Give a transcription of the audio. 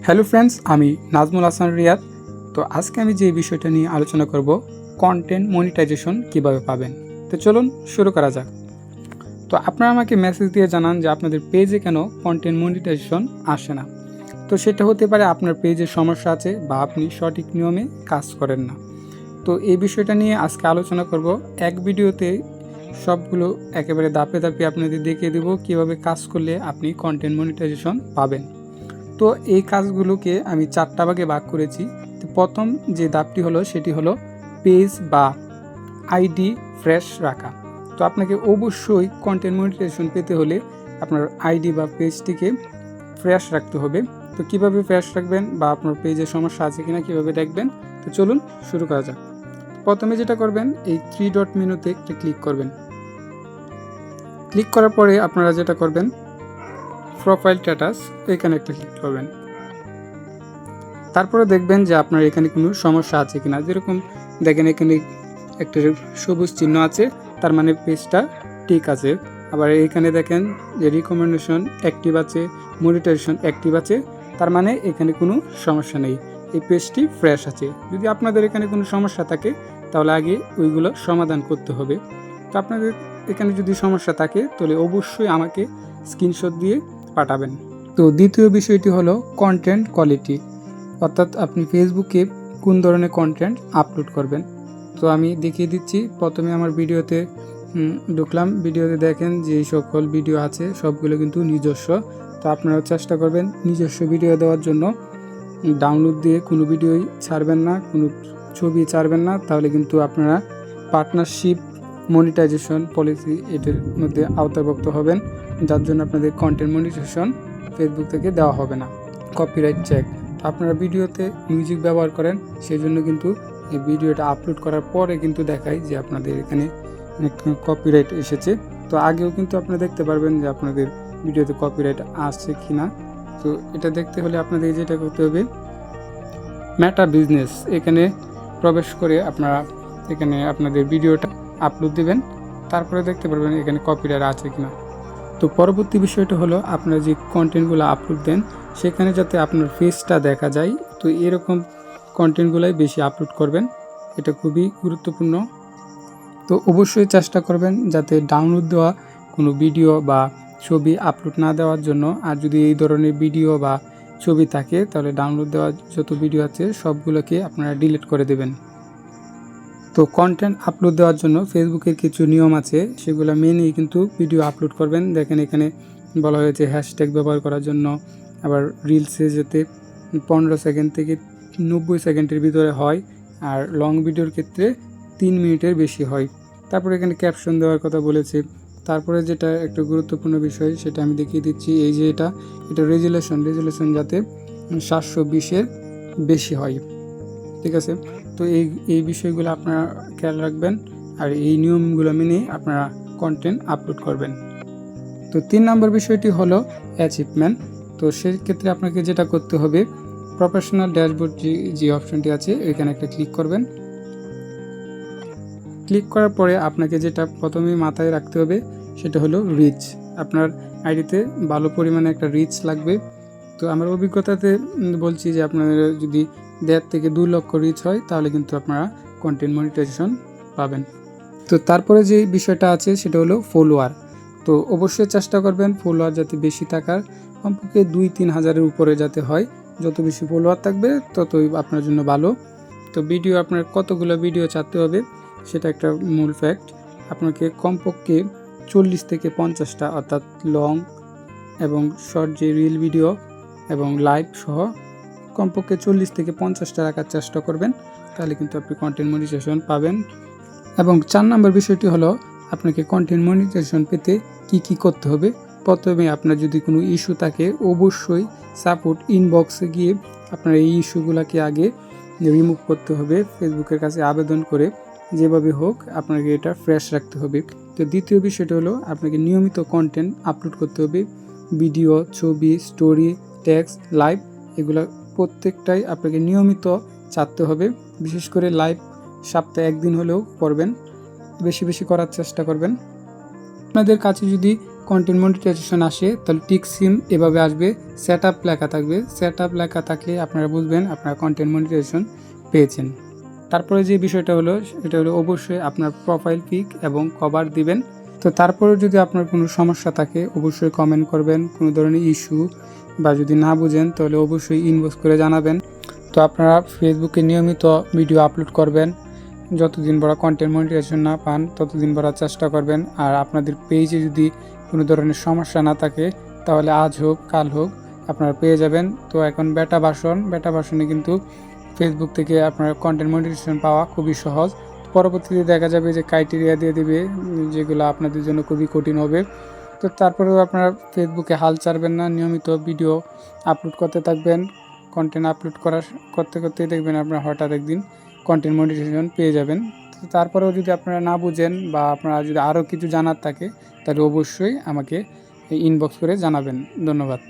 Hello friends, আমি নাজমুল হাসান রিয়াদ। তো আজকে আমি যে বিষয়টা নিয়ে আলোচনা করব, কন্টেন্ট মনিটাইজেশন কিভাবে পাবেন। তো চলুন শুরু করা যাক। তো আপনারা আমাকে মেসেজ দিয়ে জানান যে আপনাদের পেজে কেন কন্টেন্ট মনিটাইজেশন আসে না। তো সেটা হতে পারে আপনার পেজে সমস্যা আছে বা আপনি সঠিক নিয়মে কাজ করেন না। তো এই বিষয়টা নিয়ে আজকে আলোচনা করব। এক ভিডিওতে সবগুলো একেবারে ধাপে ধাপে আপনাদের দেখিয়ে দেব কীভাবে কাজ করলে আপনি কন্টেন্ট মনিটাইজেশন পাবেন। তো এই কাজগুলোকে আমি 4টা ভাগে ভাগ করেছি। তো প্রথম যে ধাপটি হলো সেটি হলো পেজ বা আইডি ফ্রেশ রাখা। তো আপনাকে অবশ্যই কন্টেন্ট মনিটাইজেশন পেতে হলে আপনার আইডি বা পেজটিকে ফ্রেশ রাখতে হবে। তো কিভাবে ফ্রেশ রাখবেন বা আপনার পেজে সমস্যা আছে কিনা কিভাবে দেখবেন, তো চলুন শুরু করা যাক। প্রথমে যেটা করবেন, এই 3 ডট মেনুতে একটা ক্লিক করবেন। ক্লিক করার পরে আপনারা যেটা করবেন, প্রোফাইল স্ট্যাটাস এখানে একটা ক্লিক করবেন। তারপরে দেখবেন যে আপনার এখানে কোনো সমস্যা আছে কিনা। যেরকম দেখেন এখানে একটা সবুজ চিহ্ন আছে, তার মানে পেজটা ঠিক আছে। আবার এখানে দেখেন যে রিকমেন্ডেশন অ্যাক্টিভ আছে, মনিটাইজেশন অ্যাক্টিভ আছে, তার মানে এখানে কোনো সমস্যা নেই, এই পেজটি ফ্রেশ আছে। যদি আপনাদের এখানে কোনো সমস্যা থাকে তাহলে আগে ওইগুলো সমাধান করতে হবে। তো আপনাদের এখানে যদি সমস্যা থাকে তাহলে অবশ্যই আমাকে স্ক্রিনশট দিয়ে পাঠাবেন। তো দ্বিতীয় বিষয়টি হলো কন্টেন্ট কোয়ালিটি, অর্থাৎ আপনি ফেসবুকে কোন ধরনের কন্টেন্ট আপলোড করবেন। তো আমি দেখিয়ে দিচ্ছি। প্রথমে আমার ভিডিওতে ঢুকলাম। ভিডিওতে দেখেন যে সকল ভিডিও আছে সবগুলো কিন্তু নিজস্ব। তো আপনারা চেষ্টা করবেন নিজস্ব ভিডিও দেওয়ার জন্য। ডাউনলোড দিয়ে কোনো ভিডিওই ছাড়বেন না, কোনো ছবি ছাড়বেন না, তাহলে কিন্তু আপনারা পার্টনারশিপ মনিটাইজেশন পলিসি এটার মধ্যে আওতাভুক্ত হবেন, যার জন্য আপনাদের কন্টেন্ট মনিটাইজেশন ফেসবুক থেকে দেওয়া হবে না। কপিরাইট চেক, আপনারা ভিডিওতে মিউজিক ব্যবহার করেন, সেই জন্য কিন্তু এই ভিডিওটা আপলোড করার পরে কিন্তু দেখায় যে আপনাদের এখানে কপিরাইট এসেছে। তো আগেও কিন্তু আপনারা দেখতে পারবেন যে আপনাদের ভিডিওতে কপিরাইট আসছে কি না। তো এটা দেখতে হলে আপনাদের যেটা করতে হবে, মেটা বিজনেস এখানে প্রবেশ করে আপনারা এখানে আপনাদের ভিডিওটা আপলোড দেবেন, তারপরে দেখতে পারবেন এখানে কপিরাইট আছে কিনা। তো পরবর্তী বিষয়টা হলো আপনারা যে কন্টেন্টগুলো আপলোড দেন সেখানে যাতে আপনার ফেসটা দেখা যায়, তো এরকম কন্টেন্টগুলাই বেশি আপলোড করবেন, এটা খুবই গুরুত্বপূর্ণ। তো অবশ্যই চেষ্টা করবেন যাতে ডাউনলোড দেওয়া কোনো ভিডিও বা ছবি আপলোড না দেওয়ার জন্য। আর যদি এই ধরনের ভিডিও বা ছবি থাকে তাহলে ডাউনলোড দেওয়া যত ভিডিও আছে সবগুলোকে আপনারা ডিলিট করে দেবেন। তো কন্টেন্ট আপলোড দেওয়ার জন্য ফেসবুকের কিছু নিয়ম আছে, সেগুলো মেনেই কিন্তু ভিডিও আপলোড করবেন। দেখেন এখানে বলা হয়েছে হ্যাশট্যাগ ব্যবহার করার জন্য, আবার রিলসে যাতে 15 সেকেন্ড থেকে 90 সেকেন্ডের ভিতরে হয়, আর লং ভিডিওর ক্ষেত্রে 3 মিনিটের বেশি হয়। তারপরে এখানে ক্যাপশন দেওয়ার কথা বলেছে। তারপরে যেটা একটা গুরুত্বপূর্ণ বিষয় সেটা আমি দেখিয়ে দিচ্ছি, এই যে এটা রেজুলেশন যাতে 720-এর বেশি হয়, ঠিক আছে। তো এই বিষয়গুলো আপনারা খেয়াল রাখবেন, আর এই নিয়মগুলো মেনে আপনারা কন্টেন্ট আপলোড করবেন। তো 3 নম্বর বিষয়টি হলো অ্যাচিভমেন্ট। তো সেক্ষেত্রে আপনাকে যেটা করতে হবে, প্রফেশনাল ড্যাশবোর্ড যে অপশনটি আছে এখানে একটা ক্লিক করবেন। ক্লিক করার পরে আপনাকে যেটা প্রথমেই মাথায় রাখতে হবে সেটা হলো রিচ। আপনার আইডিতে ভালো পরিমাণে একটা রিচ লাগবে। তো আমার অভিজ্ঞতাতে বলছি যে আপনাদের যদি 1.5 থেকে 2 লক্ষ রিচ হয় তাহলে কিন্তু আপনারা কন্টেন্ট মনিটাইজেশন পাবেন। তো তারপরে যে বিষয়টা আছে সেটা হলো ফলোয়ার। তো অবশ্যই চেষ্টা করবেন ফলোয়ার যাতে বেশি থাকার, কমপক্ষে 2-3 হাজারের উপরে যাতে হয়। যত বেশি ফলোয়ার থাকবে ততই আপনার জন্য ভালো। তো ভিডিও আপনার কতগুলো ভিডিও ছাড়তে হবে সেটা একটা মূল ফ্যাক্ট। আপনাকে কমপক্ষে 40 থেকে 50টা, অর্থাৎ লং এবং শর্ট যে রিল ভিডিও এবং লাইভ সহ কমপক্ষে 40 থেকে 50টা রাখার চেষ্টা করবেন, তাহলে কিন্তু আপনি কন্টেন্ট মনিটাইজেশন পাবেন। এবং 4 নম্বর বিষয়টি হলো আপনাকে কন্টেন্ট মনিটাইজেশন পেতে কি করতে হবে। প্রথমে আপনার যদি কোনো ইস্যু থাকে অবশ্যই সাপোর্ট ইনবক্সে গিয়ে আপনার এই ইস্যুগুলোকে আগে রিমুভ করতে হবে, ফেসবুকের কাছে আবেদন করে যেভাবে হোক আপনাকে এটা ফ্রেশ রাখতে হবে। তো দ্বিতীয় বিষয়টা হলো আপনাকে নিয়মিত কন্টেন্ট আপলোড করতে হবে, ভিডিও, ছবি, স্টোরি, টেক্সট, লাইভ, এগুলো প্রত্যেকটাই আপনাকে নিয়মিত ছাড়তে হবে। বিশেষ করে লাইভ সপ্তাহে 1 দিন হলেও করবেন, বেশি বেশি করার চেষ্টা করবেন। আপনাদের কাছে যদি কন্টেন্ট মনিটাইজেশন আসে তাহলে টিক সিম এভাবে আসবে, সেট আপ লেখা থাকবে। সেট আপ লেখা থাকলে আপনারা বুঝবেন আপনারা কন্টেন্ট মনিটাইজেশন পেয়েছেন। তারপরে যে বিষয়টা হলো সেটা হলো অবশ্যই আপনার প্রোফাইল পিক এবং কভার দিবেন। তো তারপরে যদি আপনার কোনো সমস্যা থাকে অবশ্যই কমেন্ট করবেন, কোনো ধরনের ইস্যু বা যদি না বুঝেন তাহলে অবশ্যই ইনবক্স করে জানাবেন। তো আপনারা ফেসবুকে নিয়মিত ভিডিও আপলোড করবেন, যতদিন বড় কন্টেন্ট মনিটাইজেশন না পান ততদিন বড় চেষ্টা করবেন। আর আপনাদের পেজে যদি কোনো ধরনের সমস্যা না থাকে তাহলে আজ হোক কাল হোক আপনারা পেয়ে যাবেন। তো এখন বেটা ভার্সনে কিন্তু ফেসবুক থেকে আপনার কন্টেন্ট মনিটাইজেশন পাওয়া খুবই সহজ। পরবর্তীতে দেখা যাবে যে ক্রাইটেরিয়া দিয়ে দেবে যেগুলো আপনাদের জন্য খুবই কঠিন হবে। তো তারপরেও আপনারা ফেসবুকে হাল ছাড়বেন না, নিয়মিত ভিডিও আপলোড করতে থাকবেন। কন্টেন্ট আপলোড করতেই দেখবেন আপনারা হঠাৎ একদিন কন্টেন্ট মনিটাইজেশন পেয়ে যাবেন। তো তারপরেও যদি আপনারা না বুঝেন বা আপনারা যদি আরও কিছু জানার থাকে তাহলে অবশ্যই আমাকে ইনবক্স করে জানাবেন। ধন্যবাদ।